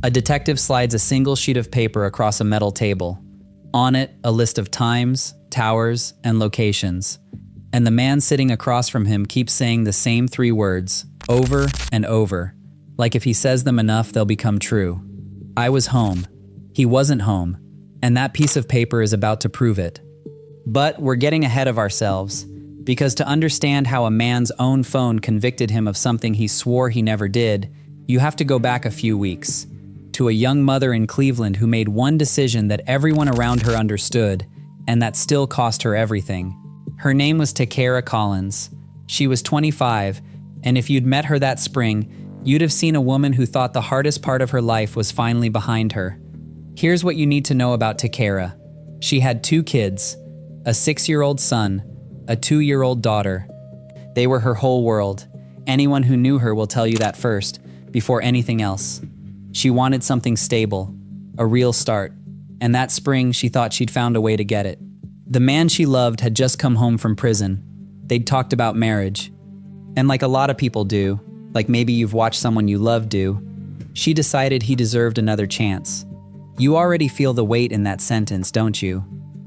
A detective slides a single sheet of paper across a metal table. On it, a list of times, towers, and locations. And the man sitting across from him keeps saying the same 3 words, over and over. Like if he says them enough, they'll become true. I was home. He wasn't home. And that piece of paper is about to prove it. But we're getting ahead of ourselves, because to understand how a man's own phone convicted him of something he swore he never did, you have to go back a few weeks, to a young mother in Cleveland who made one decision that everyone around her understood, and that still cost her everything. Her name was Takeyra Collins. She was 25, and if you'd met her that spring, you'd have seen a woman who thought the hardest part of her life was finally behind her. Here's what you need to know about Takira. She had 2 kids, a 6-year-old son, a 2-year-old daughter. They were her whole world. Anyone who knew her will tell you that first, before anything else. She wanted something stable, a real start, and that spring she thought she'd found a way to get it. The man she loved had just come home from prison. They'd talked about marriage. And like a lot of people do, like maybe you've watched someone you love do, she decided he deserved another chance. You already feel the weight in that sentence, don't you?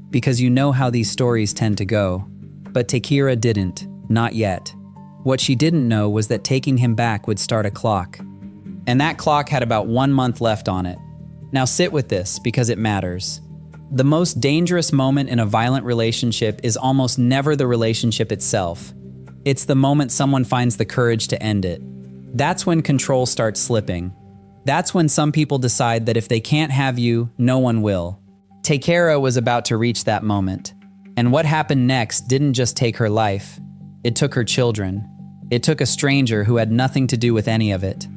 Because you know how these stories tend to go. But Takira didn't, not yet. What she didn't know was that taking him back would start a clock. And that clock had about 1 month left on it. Now sit with this, because it matters. The most dangerous moment in a violent relationship is almost never the relationship itself. It's the moment someone finds the courage to end it. That's when control starts slipping. That's when some people decide that if they can't have you, no one will. Takeyra was about to reach that moment. And what happened next didn't just take her life. It took her children. It took a stranger who had nothing to do with any of it.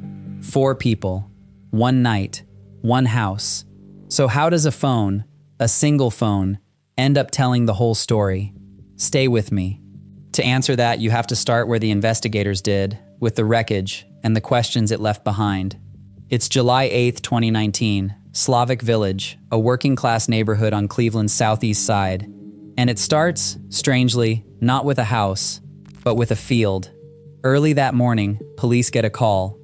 4 people, 1 night, 1 house. So how does a phone, a single phone, end up telling the whole story? Stay with me. To answer that, you have to start where the investigators did, with the wreckage and the questions it left behind. It's July 8th, 2019, Slavic Village, a working-class neighborhood on Cleveland's southeast side. And it starts, strangely, not with a house, but with a field. Early that morning, police get a call.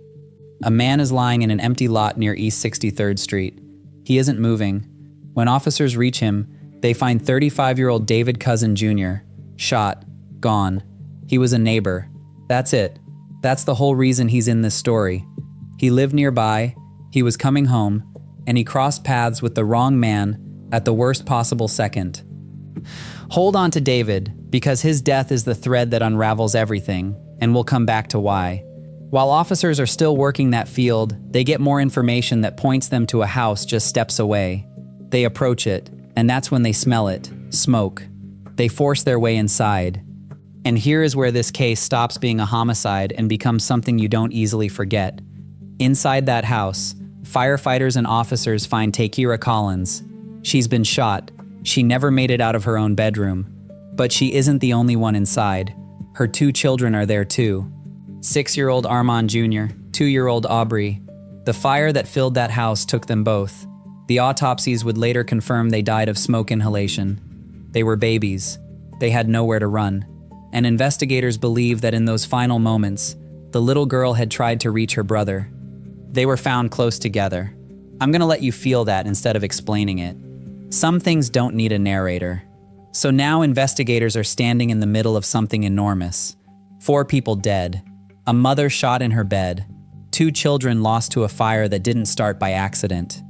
A man is lying in an empty lot near East 63rd Street. He isn't moving. When officers reach him, they find 35-year-old David Cousin Jr., shot, gone. He was a neighbor. That's it. That's the whole reason he's in this story. He lived nearby, he was coming home, and he crossed paths with the wrong man at the worst possible second. Hold on to David, because his death is the thread that unravels everything, and we'll come back to why. While officers are still working that field, they get more information that points them to a house just steps away. They approach it, and that's when they smell it, smoke. They force their way inside. And here is where this case stops being a homicide and becomes something you don't easily forget. Inside that house, firefighters and officers find Takeyra Collins. She's been shot. She never made it out of her own bedroom. But she isn't the only one inside. Her 2 children are there too. 6-year-old Armond Jr., 2-year-old Aubrey. The fire that filled that house took them both. The autopsies would later confirm they died of smoke inhalation. They were babies. They had nowhere to run. And investigators believe that in those final moments, the little girl had tried to reach her brother. They were found close together. I'm gonna let you feel that instead of explaining it. Some things don't need a narrator. So now investigators are standing in the middle of something enormous. 4 people dead. A mother shot in her bed. 2 children lost to a fire that didn't start by accident.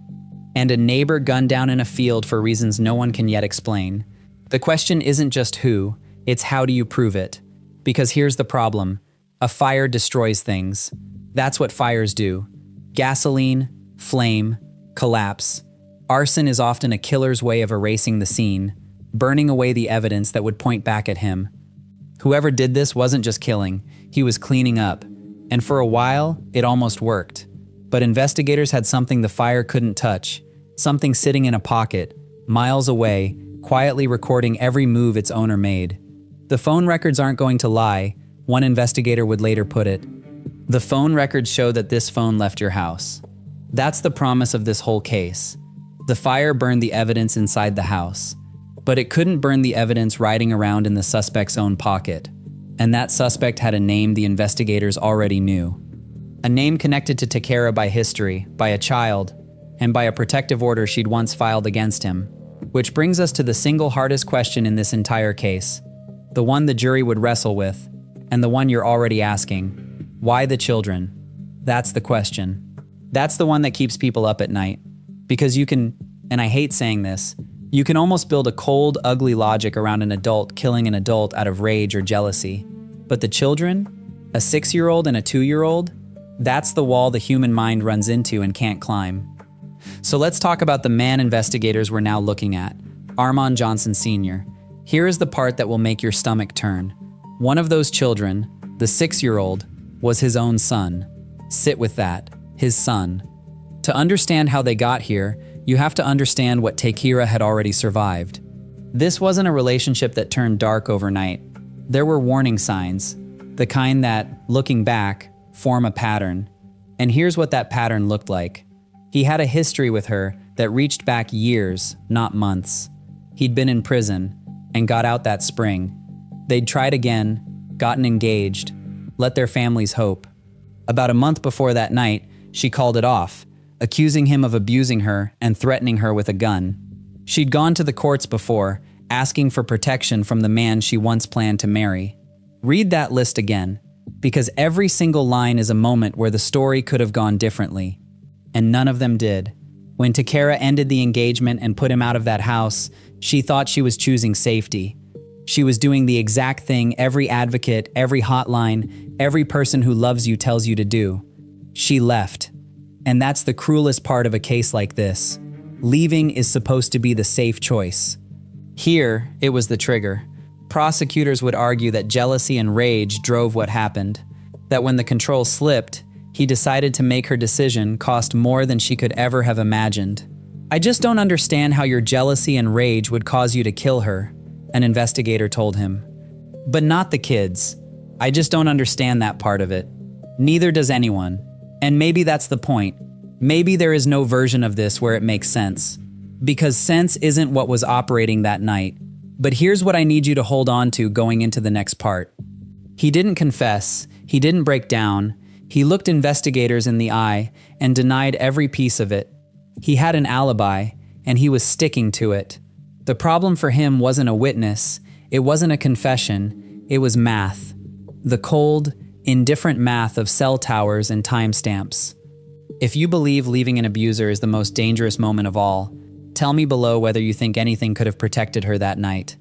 And a neighbor gunned down in a field for reasons no one can yet explain. The question isn't just who, it's how do you prove it? Because here's the problem. A fire destroys things. That's what fires do. Gasoline, flame, collapse. Arson is often a killer's way of erasing the scene, burning away the evidence that would point back at him. Whoever did this wasn't just killing, he was cleaning up. And for a while, it almost worked. But investigators had something the fire couldn't touch, something sitting in a pocket, miles away, quietly recording every move its owner made. The phone records aren't going to lie, one investigator would later put it. The phone records show that this phone left your house. That's the promise of this whole case. The fire burned the evidence inside the house, but it couldn't burn the evidence riding around in the suspect's own pocket. And that suspect had a name the investigators already knew. A name connected to Takira by history, by a child, and by a protective order she'd once filed against him. Which brings us to the single hardest question in this entire case. The one the jury would wrestle with, and the one you're already asking. Why the children? That's the question. That's the one that keeps people up at night. Because you can, and I hate saying this, you can almost build a cold, ugly logic around an adult killing an adult out of rage or jealousy. But the children? A 6-year-old and a 2-year-old? That's the wall the human mind runs into and can't climb. So let's talk about the man investigators we're now looking at, Armond Johnson Sr. Here is the part that will make your stomach turn. One of those children, the 6-year-old, was his own son. Sit with that, his son. To understand how they got here, you have to understand what Takira had already survived. This wasn't a relationship that turned dark overnight. There were warning signs, the kind that, looking back, form a pattern. And here's what that pattern looked like. He had a history with her that reached back years, not months. He'd been in prison and got out that spring. They'd tried again, gotten engaged, let their families hope. About a month before that night, she called it off, accusing him of abusing her and threatening her with a gun. She'd gone to the courts before, asking for protection from the man she once planned to marry. Read that list again, because every single line is a moment where the story could have gone differently. And none of them did. When Takira ended the engagement and put him out of that house, she thought she was choosing safety. She was doing the exact thing every advocate, every hotline, every person who loves you tells you to do. She left. And that's the cruelest part of a case like this. Leaving is supposed to be the safe choice. Here, it was the trigger. Prosecutors would argue that jealousy and rage drove what happened, that when the control slipped, he decided to make her decision cost more than she could ever have imagined. I just don't understand how your jealousy and rage would cause you to kill her, an investigator told him. But not the kids. I just don't understand that part of it. Neither does anyone. And maybe that's the point. Maybe there is no version of this where it makes sense. Because sense isn't what was operating that night. But here's what I need you to hold on to going into the next part. He didn't confess. He didn't break down. He looked investigators in the eye and denied every piece of it. He had an alibi, and he was sticking to it. The problem for him wasn't a witness. It wasn't a confession. It was math. The cold, indifferent math of cell towers and timestamps. If you believe leaving an abuser is the most dangerous moment of all, tell me below whether you think anything could have protected her that night.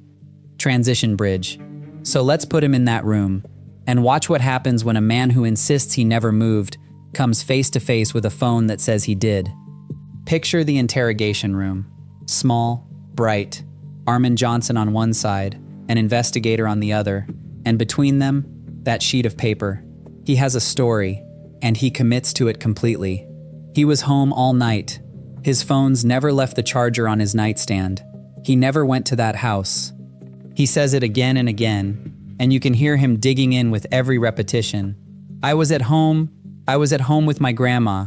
Transition bridge. So let's put him in that room and watch what happens when a man who insists he never moved comes face to face with a phone that says he did. Picture the interrogation room. Small, bright, Armond Johnson on one side, an investigator on the other, and between them, that sheet of paper. He has a story, and he commits to it completely. He was home all night. His phones never left the charger on his nightstand. He never went to that house. He says it again and again, and you can hear him digging in with every repetition. I was at home with my grandma.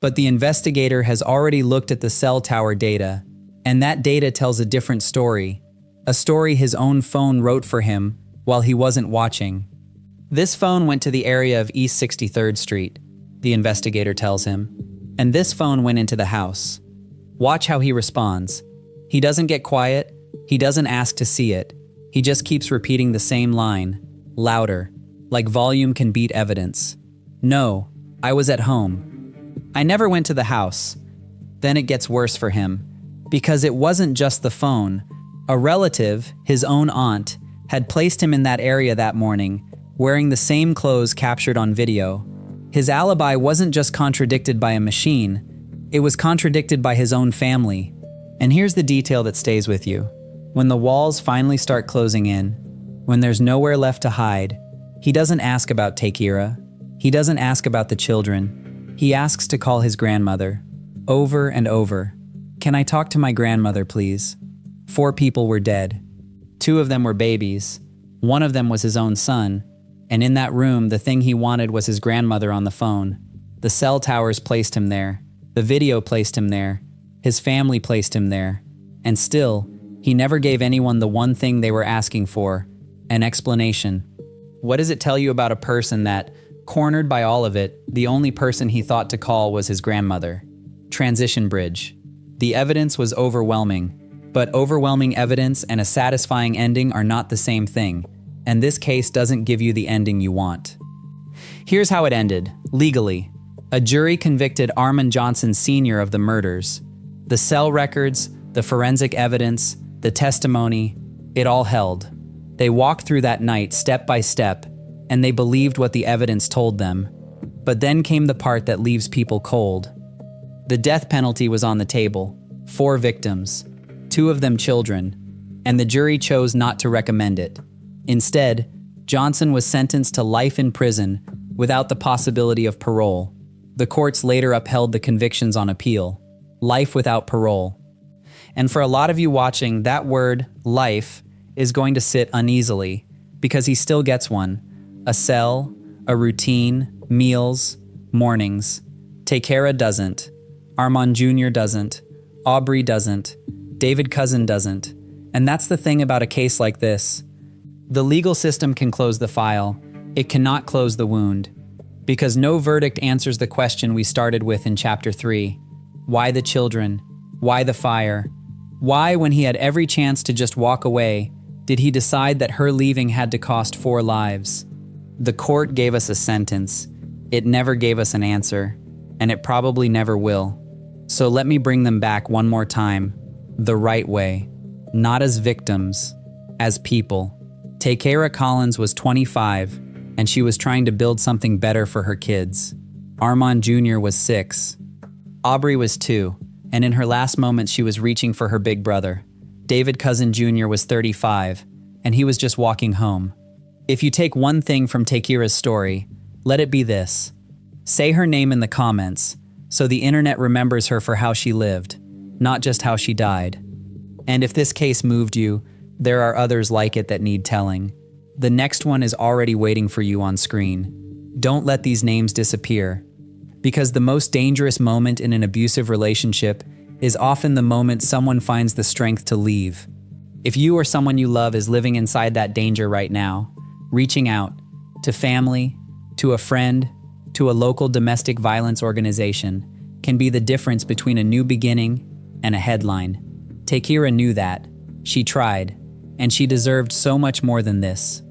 But the investigator has already looked at the cell tower data, and that data tells a different story. A story his own phone wrote for him while he wasn't watching. This phone went to the area of East 63rd Street, the investigator tells him, and this phone went into the house. Watch how he responds. He doesn't get quiet. He doesn't ask to see it. He just keeps repeating the same line, louder, like volume can beat evidence. No, I was at home. I never went to the house. Then it gets worse for him, because it wasn't just the phone. A relative, his own aunt, had placed him in that area that morning, wearing the same clothes captured on video. His alibi wasn't just contradicted by a machine, it was contradicted by his own family. And here's the detail that stays with you. When the walls finally start closing in, when there's nowhere left to hide, he doesn't ask about Takira. He doesn't ask about the children. He asks to call his grandmother, over and over. Can I talk to my grandmother, please? 4 people were dead. 2 of them were babies. 1 of them was his own son. And in that room, the thing he wanted was his grandmother on the phone. The cell towers placed him there. The video placed him there. His family placed him there. And still, he never gave anyone the one thing they were asking for, an explanation. What does it tell you about a person that, Cornered by all of it, the only person he thought to call was his grandmother. Transition bridge. The evidence was overwhelming, but overwhelming evidence and a satisfying ending are not the same thing, and this case doesn't give you the ending you want. Here's how it ended, legally. A jury convicted Armond Johnson Sr. of the murders. The cell records, the forensic evidence, the testimony, it all held. They walked through that night step by step, and they believed what the evidence told them. But then came the part that leaves people cold. The death penalty was on the table. 4 victims, 2 of them children, and the jury chose not to recommend it. Instead, Johnson was sentenced to life in prison without the possibility of parole. The courts later upheld the convictions on appeal. Life without parole. And for a lot of you watching, that word, life, is going to sit uneasily, because he still gets one. A cell, a routine, meals, mornings. Takeyra doesn't. Armond Jr. doesn't. Aubrey doesn't. David Cousin doesn't. And that's the thing about a case like this. The legal system can close the file. It cannot close the wound. Because no verdict answers the question we started with in Chapter 3. Why the children? Why the fire? Why, when he had every chance to just walk away, did he decide that her leaving had to cost 4 lives? The court gave us a sentence. It never gave us an answer, and it probably never will. So let me bring them back one more time, the right way, not as victims, as people. Takeyra Collins was 25, and she was trying to build something better for her kids. Armond Jr. was 6. Aubrey was 2, and in her last moments she was reaching for her big brother. David Cousin Jr. was 35, and he was just walking home. If you take one thing from Takira's story, let it be this. Say her name in the comments, so the internet remembers her for how she lived, not just how she died. And if this case moved you, there are others like it that need telling. The next one is already waiting for you on screen. Don't let these names disappear, because the most dangerous moment in an abusive relationship is often the moment someone finds the strength to leave. If you or someone you love is living inside that danger right now, reaching out to family, to a friend, to a local domestic violence organization can be the difference between a new beginning and a headline. Takira knew that. She tried, and she deserved so much more than this.